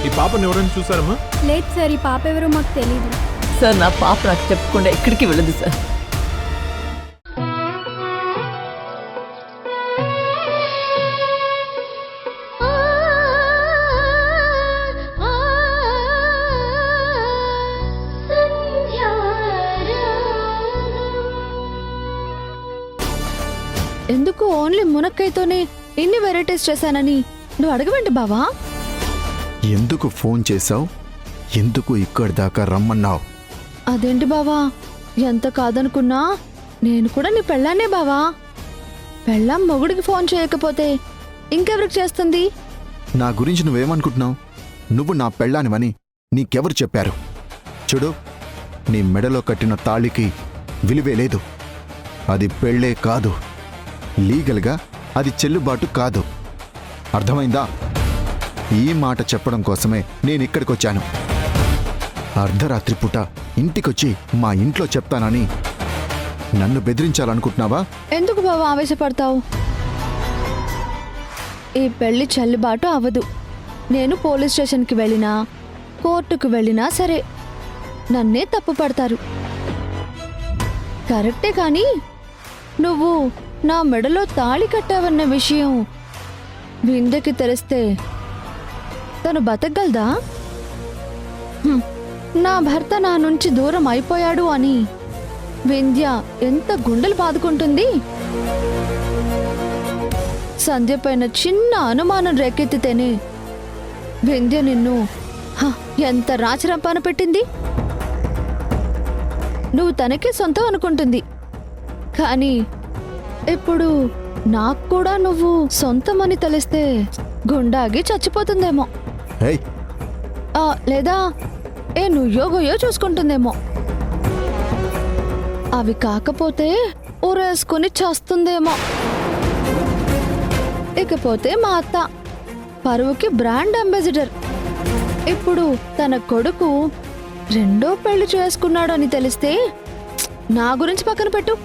ఈ పాపను ఎవరైనా చూసారమ్మా? లేదు సార్, ఈ పాప ఎవరో మాకు తెలీదు సార్. నా పాప నాకు చెప్పకుండా ఎక్కడికి వెళ్ళదు సార్. ఎందుకు ఓన్లీ మునక్కాయతోనే ఇన్ని వెరైటీస్ చేశానని నువ్వు అడగవేంటి బావా? ఎందుకు ఫోన్ చేశావు? ఎందుకు ఇక్కడి దాకా రమ్మన్నావు? అదేంటి బావా, ఎంత కాదనుకున్నా నేను కూడా నీ పెళ్ళాన్నే బావా. పెళ్ళాం మొగుడికి ఫోన్ చేయకపోతే ఇంకెవరికి చేస్తుంది? నా గురించి నువ్వేమనుకుంటున్నావు? నువ్వు నా పెళ్ళానివని నీకెవరు చెప్పారు? చూడు, నీ మెడలో కట్టిన తాళికి విలువే లేదు. అది పెళ్ళే కాదు, లీగల్గా అది చెల్లుబాటు కాదు. అర్థమైందా? ఈ మాట చెప్పడం కోసమే నేనిక్కడికొచ్చాను. అర్ధరాత్రి పూట ఇంటికొచ్చి మా ఇంట్లో చెప్తానని నన్ను బెదిరించాలనుకుంటున్నావా? ఎందుకు బావా ఆవేశపడతావు? ఈ పెళ్లి చెల్లుబాటు అవ్వదు. నేను పోలీస్ స్టేషన్కి వెళ్ళినా కోర్టుకు వెళ్ళినా సరే నన్నే తప్పు పడతారు. కరెక్టే, కానీ నువ్వు నా మెడలో తాళి కట్టావన్న విషయం వింధ్యకి తెలిస్తే తను బతకగలదా? నా భర్త నా నుంచి దూరం అయిపోయాడు అని వింధ్య ఎంత గుండెలు బాదుకుంటుంది. సంధ్య పైన చిన్న అనుమానం రేకెత్తితేనే వింధ్య నిన్ను ఎంత రాచరంపాన పెట్టింది. నువ్వు తనకే సొంతం అనుకుంటుంది, కానీ ఇప్పుడు నాకు కూడా నువ్వు సొంతమని తెలిస్తే గుండాగి చచ్చిపోతుందేమో. లేదా నుయ్యోగోయో చూసుకుంటుందేమో. అవి కాకపోతే ఊరేసుకుని చేస్తుందేమో. ఇకపోతే మా అత్త పరువుకి బ్రాండ్ అంబాసిడర్. ఇప్పుడు తన కొడుకు రెండో పెళ్లి చేసుకున్నాడు అని తెలిస్తే నా గురించి పక్కన పెట్టు,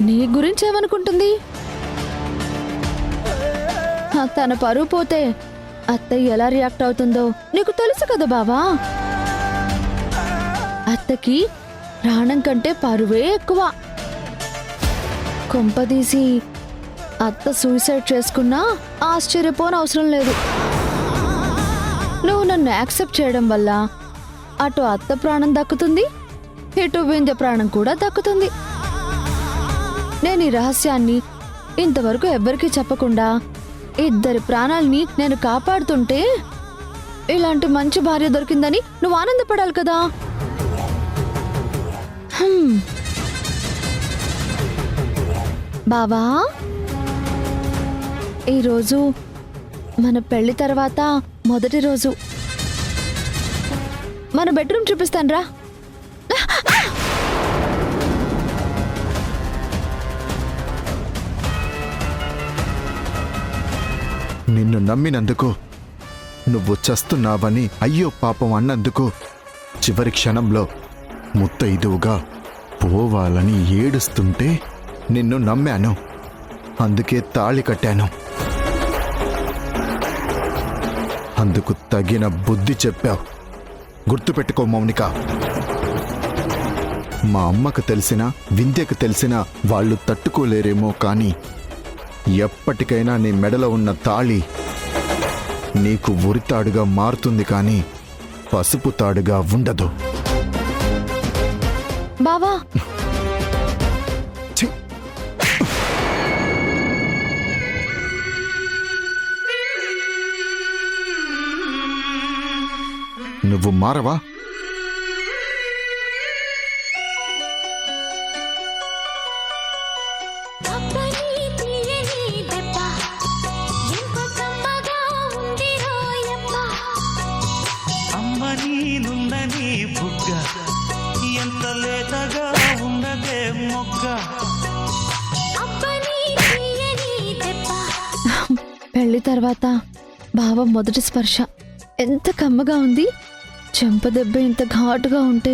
నీ గురించి ఏమనుకుంటుంది? తన పరువు పోతే అత్తయ్య ఎలా రియాక్ట్ అవుతుందో నీకు తెలుసు కదా బావా. అత్తకి ప్రాణం కంటే పరువే ఎక్కువ. కొంపదీసి అత్త సూసైడ్ చేసుకున్నా ఆశ్చర్యపోనవసరం లేదు. నువ్వు నన్ను యాక్సెప్ట్ చేయడం వల్ల అటు అత్త ప్రాణం దక్కుతుంది, ఇటు వింధ్య ప్రాణం కూడా దక్కుతుంది. నేను ఈ రహస్యాన్ని ఇంతవరకు ఎవ్వరికీ చెప్పకుండా ఇద్దరి ప్రాణాల్ని నేను కాపాడుతుంటే ఇలాంటి మంచి భార్య దొరికిందని నువ్వు ఆనందపడాలి కదా. బావా, ఈరోజు మన పెళ్లి తర్వాత మొదటి రోజు. మన బెడ్రూమ్ చూపిస్తాను రా. నిన్ను నమ్మినందుకు, నువ్వు చస్తున్నావని అయ్యో పాపం అన్నందుకు చివరి క్షణంలో ముత్తైదువుగా పోవాలని ఏడుస్తుంటే నిన్ను నమ్మాను. అందుకే తాళి కట్టాను. అందుకు తగిన బుద్ధి చెప్పావు. గుర్తుపెట్టుకో మౌనిక. మా అమ్మకు తెలిసినా వింధ్యకు తెలిసినా వాళ్ళు తట్టుకోలేరేమో, కానీ ఎప్పటికైనా నీ మెడలో ఉన్న తాళి నీకు ఉరితాడుగా మారుతుంది, కానీ పసుపు తాడుగా ఉండదు. బావా, నువ్వు మారవా? పెళ్లి తర్వాత బావ మొదటి స్పర్శ ఎంత కమ్మగా ఉంది. చెంపదెబ్బ ఇంత ఘాటుగా ఉంటే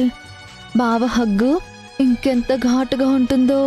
బావ హగ్గు ఇంకెంత ఘాటుగా ఉంటుందో.